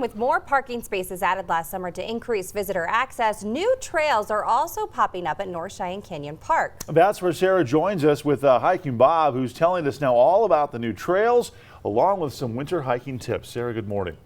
with more parking spaces added last summer to increase visitor access, new trails are also popping up at North Cheyenne Canyon Park. That's where Sarah joins us with Hiking Bob, who's telling us now all about the new trails, along with some winter hiking tips. Sarah, good morning.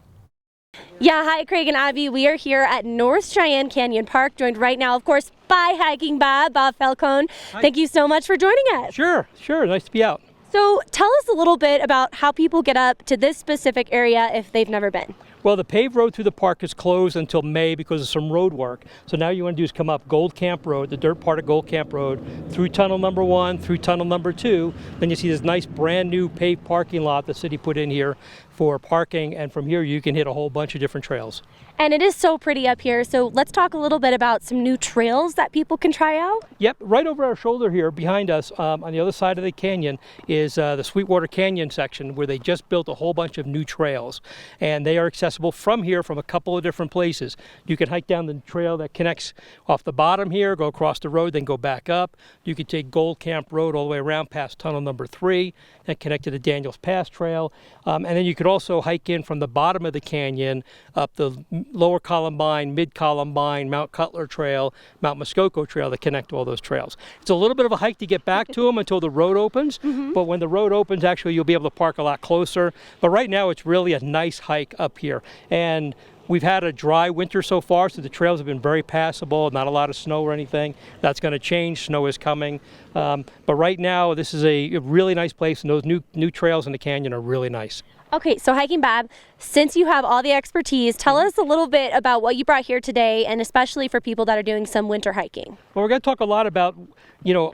Yeah, hi Craig and Abby. We are here at North Cheyenne Canyon Park, joined right now, of course, by Hiking Bob Falcone. Hi. Thank you so much for joining us. Sure. Nice to be out. So tell us a little bit about how people get up to this specific area if they've never been. Well, the paved road through the park is closed until May because of some road work. So now you want to do is come up Gold Camp Road, the dirt part of Gold Camp Road, through tunnel number 1, through tunnel number 2. Then you see this nice brand new paved parking lot the city put in here for parking. And from here you can hit a whole bunch of different trails. And it is so pretty up here. So let's talk a little bit about some new trails that people can try out. Yep, right over our shoulder here behind us on the other side of the canyon is the Sweetwater Canyon section where they just built a whole bunch of new trails. And they are accessible from here from a couple of different places. You can hike down the trail that connects off the bottom here, go across the road, then go back up. You can take Gold Camp Road all the way around past tunnel number 3 and connect to the Daniels Pass Trail. And then you could also hike in from the bottom of the canyon up the Lower Columbine, Mid Columbine, Mount Cutler Trail, Mount Muskoka Trail that connect to all those trails. It's a little bit of a hike to get back to them until the road opens, but when the road opens, actually you'll be able to park a lot closer. But right now it's really a nice hike up here. And we've had a dry winter so far, so the trails have been very passable, not a lot of snow or anything. That's going to change. Snow is coming. But right now, this is a really nice place, and those new trails in the canyon are really nice. Okay, so Hiking Bob, since you have all the expertise, tell us a little bit about what you brought here today, and especially for people that are doing some winter hiking. Well, we're going to talk a lot about,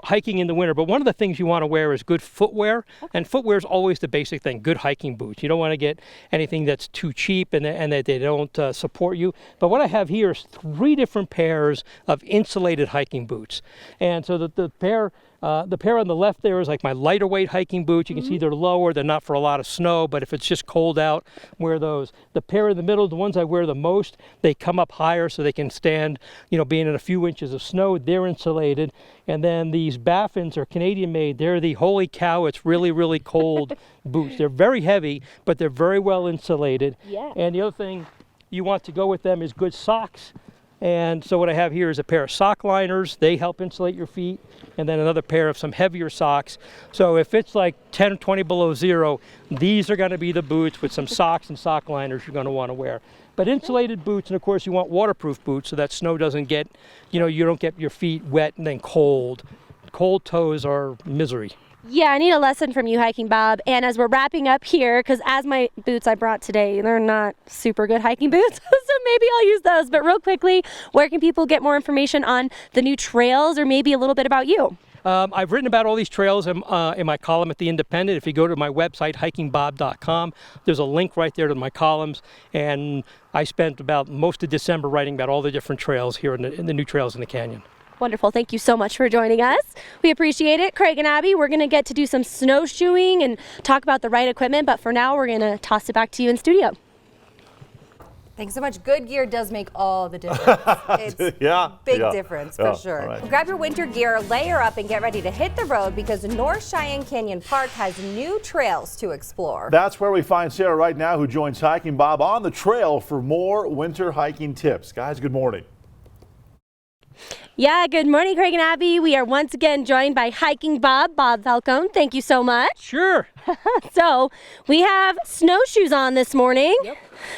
hiking in the winter, but one of the things you want to wear is good footwear, and footwear is always the basic thing, good hiking boots. You don't want to get anything that's too cheap and that they don't support you. But what I have here is 3 different pairs of insulated hiking boots. And so the pair on the left there is like my lighter weight hiking boots. You can see they're lower. They're not for a lot of snow, but if it's just cold out, wear those. The pair in the middle, the ones I wear the most, they come up higher so they can stand, being in a few inches of snow. They're insulated. And then these Baffins are Canadian made. They're the holy cow, it's really, really cold boots. They're very heavy, but they're very well insulated. Yeah. And the other thing you want to go with them is good socks. And so what I have here is a pair of sock liners. They help insulate your feet. And then another pair of some heavier socks. So if it's like 10 or 20 below zero, these are going to be the boots with some socks and sock liners you're going to want to wear. But insulated boots, and of course you want waterproof boots so that snow doesn't get, you don't get your feet wet and then cold. Cold toes are misery. Yeah, I need a lesson from you, Hiking Bob. And as we're wrapping up here, because as my boots I brought today, they're not super good hiking boots, so maybe I'll use those. But real quickly, where can people get more information on the new trails or maybe a little bit about you? I've written about all these trails in my column at The Independent. If you go to my website, hikingbob.com, there's a link right there to my columns. And I spent about most of December writing about all the different trails here in the new trails in the canyon. Wonderful. Thank you so much for joining us. We appreciate it. Craig and Abby, we're going to get to do some snowshoeing and talk about the right equipment, but for now we're going to toss it back to you in studio. Thanks so much. Good gear does make all the difference. It's big difference for sure. Right. Well, grab your winter gear, layer up, and get ready to hit the road because North Cheyenne Canyon Park has new trails to explore. That's where we find Sarah right now, who joins Hiking Bob on the trail for more winter hiking tips. Guys, good morning. Yeah, good morning, Craig and Abby. We are once again joined by Hiking Bob Falcone. Thank you so much. Sure. So we have snowshoes on this morning. Yep.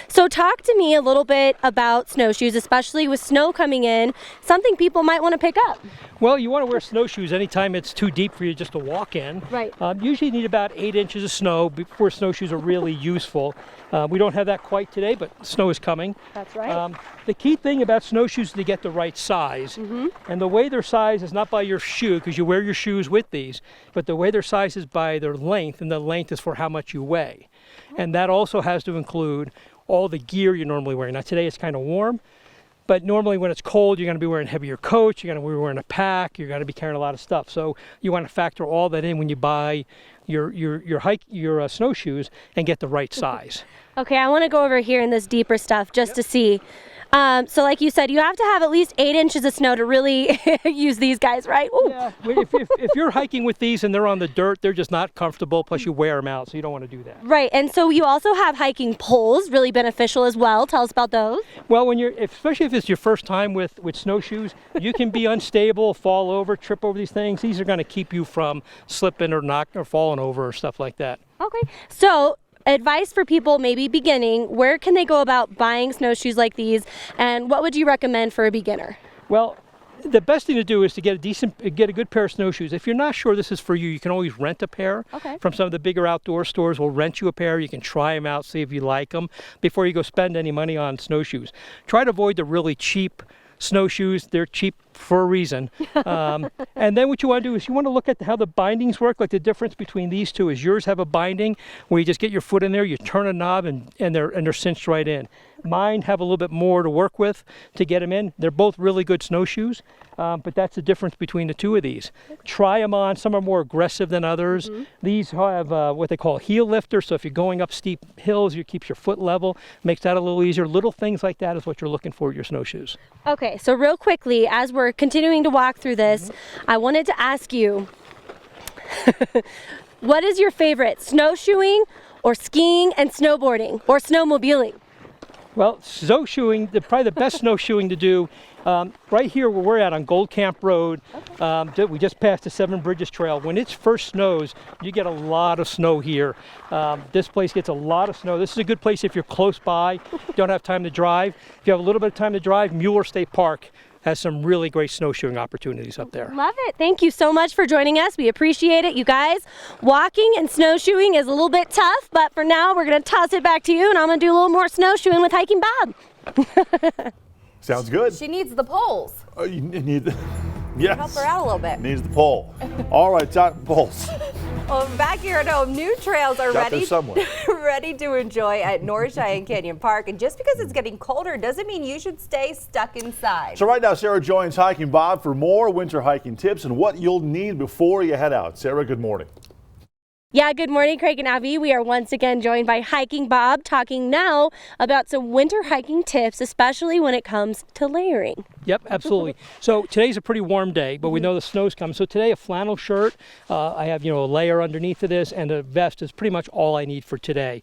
So talk to me a little bit about snowshoes, especially with snow coming in, something people might want to pick up. Well, you want to wear snowshoes anytime it's too deep for you just to walk in. Right. Usually you need about 8 inches of snow before snowshoes are really useful. We don't have that quite today, but snow is coming. That's right. The key thing about snowshoes is to get the right size. And the way they're sized is not by your shoe, because you wear your shoes with these, but the way they're sized is by their length, and the length is for how much you weigh. And that also has to include all the gear you're normally wearing. Now today it's kind of warm, but normally when it's cold, you're going to be wearing heavier coats, you're going to be wearing a pack, you're going to be carrying a lot of stuff. So you want to factor all that in when you buy your snowshoes and get the right size. Okay, I want to go over here in this deeper stuff just to see. So like you said, you have to have at least 8 inches of snow to really use these guys, right? Ooh. Yeah, if you're hiking with these and they're on the dirt, they're just not comfortable, plus you wear them out, so you don't want to do that. Right, and so you also have hiking poles, really beneficial as well. Tell us about those. Well, especially if it's your first time with snowshoes, you can be unstable, fall over, trip over these things. These are going to keep you from slipping or falling over or stuff like that. Okay, so advice for people maybe beginning, where can they go about buying snowshoes like these, and what would you recommend for a beginner? Well, the best thing to do is to get a good pair of snowshoes. If you're not sure this is for you, you can always rent a pair. Okay. From some of the bigger outdoor stores will rent you a pair. You can try them out, see if you like them before you go spend any money on snowshoes. Try to avoid the really cheap snowshoes. They're cheap for a reason. And then what you want to do is you want to look at how the bindings work. Like the difference between these two is yours have a binding where you just get your foot in there, you turn a knob, and they're cinched right in. Mine have a little bit more to work with to get them in. They're both really good snowshoes, but that's the difference between the two of these. Try them on. Some are more aggressive than others. These have what they call heel lifter, so if you're going up steep hills, you keep your foot level, makes that a little easier. Little things like that is what you're looking for with your snowshoes. Okay, so real quickly, as we're continuing to walk through this, I wanted to ask you, what is your favorite, snowshoeing or skiing and snowboarding or snowmobiling? Well, snowshoeing, probably the best snowshoeing to do, right here where we're at on Gold Camp Road, we just passed the Seven Bridges Trail. When it first snows, you get a lot of snow here. This place gets a lot of snow. This is a good place if you're close by, don't have time to drive. If you have a little bit of time to drive, Mueller State Park has some really great snowshoeing opportunities up there. Love it. Thank you so much for joining us. We appreciate it. You guys, walking and snowshoeing is a little bit tough, but for now, we're going to toss it back to you, and I'm going to do a little more snowshoeing with Hiking Bob. Sounds good. She needs the poles. You need yes. Help her out a little bit. Needs the pole. All right, talk poles. Well, back here at home, new trails are Got there somewhere. ready to enjoy at North Cheyenne Canyon Park. And just because it's getting colder doesn't mean you should stay stuck inside. So right now, Sarah joins Hiking Bob for more winter hiking tips and what you'll need before you head out. Sarah, good morning. Yeah, good morning, Craig and Abby. We are once again joined by Hiking Bob, talking now about some winter hiking tips, especially when it comes to layering. Yep, absolutely. So today's a pretty warm day, but we know the snow's coming. So today a flannel shirt, I have a layer underneath of this, and a vest is pretty much all I need for today.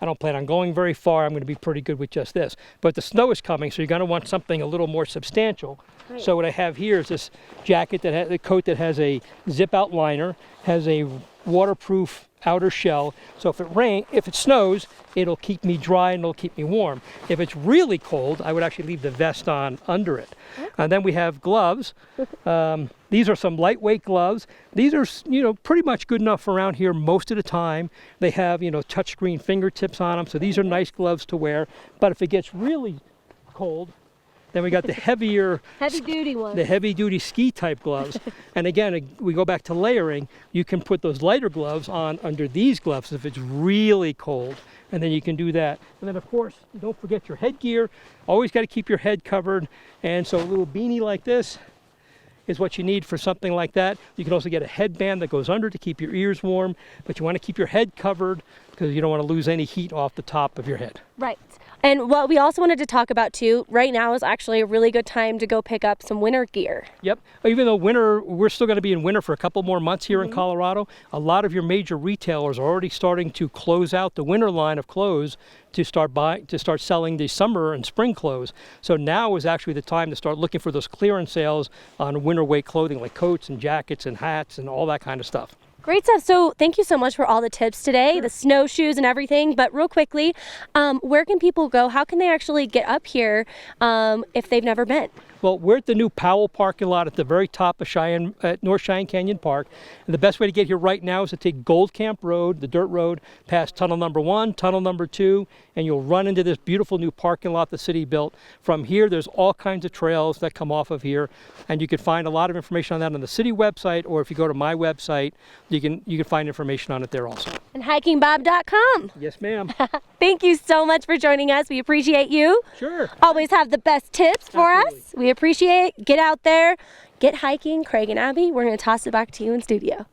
I don't plan on going very far. I'm going to be pretty good with just this. But the snow is coming, so you're going to want something a little more substantial. Right. So what I have here is this jacket that has a coat that has a zip-out liner, has a waterproof outer shell. So if it snows, it'll keep me dry and it'll keep me warm. If it's really cold, I would actually leave the vest on under it. Okay. And then we have gloves. These are some lightweight gloves. These are, pretty much good enough around here most of the time. They have, touchscreen fingertips on them. So these are nice gloves to wear. But if it gets really cold, then we got the heavy duty ones. The heavy duty ski type gloves. And again, we go back to layering. You can put those lighter gloves on under these gloves if it's really cold. And then you can do that. And then of course, don't forget your headgear. Always got to keep your head covered. And so a little beanie like this is what you need for something like that. You can also get a headband that goes under to keep your ears warm, but you want to keep your head covered because you don't want to lose any heat off the top of your head. Right. And what we also wanted to talk about too, right now is actually a really good time to go pick up some winter gear. Yep. Even though we're still going to be in winter for a couple more months here in Colorado, a lot of your major retailers are already starting to close out the winter line of clothes to start selling the summer and spring clothes. So now is actually the time to start looking for those clearance sales on winter weight clothing like coats and jackets and hats and all that kind of stuff. Great stuff. So thank you so much for all the tips today, the snowshoes and everything. But real quickly, where can people go? How can they actually get up here if they've never been? Well, we're at the new Powell parking lot at the very top of North Cheyenne Canyon Park. And the best way to get here right now is to take Gold Camp Road, the dirt road, past tunnel number 1, tunnel number 2, and you'll run into this beautiful new parking lot the city built. From here, there's all kinds of trails that come off of here, and you can find a lot of information on that on the city website, or if you go to my website, you can find information on it there also. And hikingbob.com. Yes, ma'am. Thank you so much for joining us. We appreciate you. Sure. Always have the best tips for Absolutely. us. We appreciate it. Get out there, get hiking. Craig and Abby, we're going to toss it back to you in studio.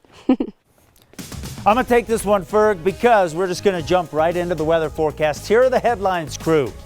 I'm going to take this one, Ferg, because we're just going to jump right into the weather forecast. Here are the headlines, crew.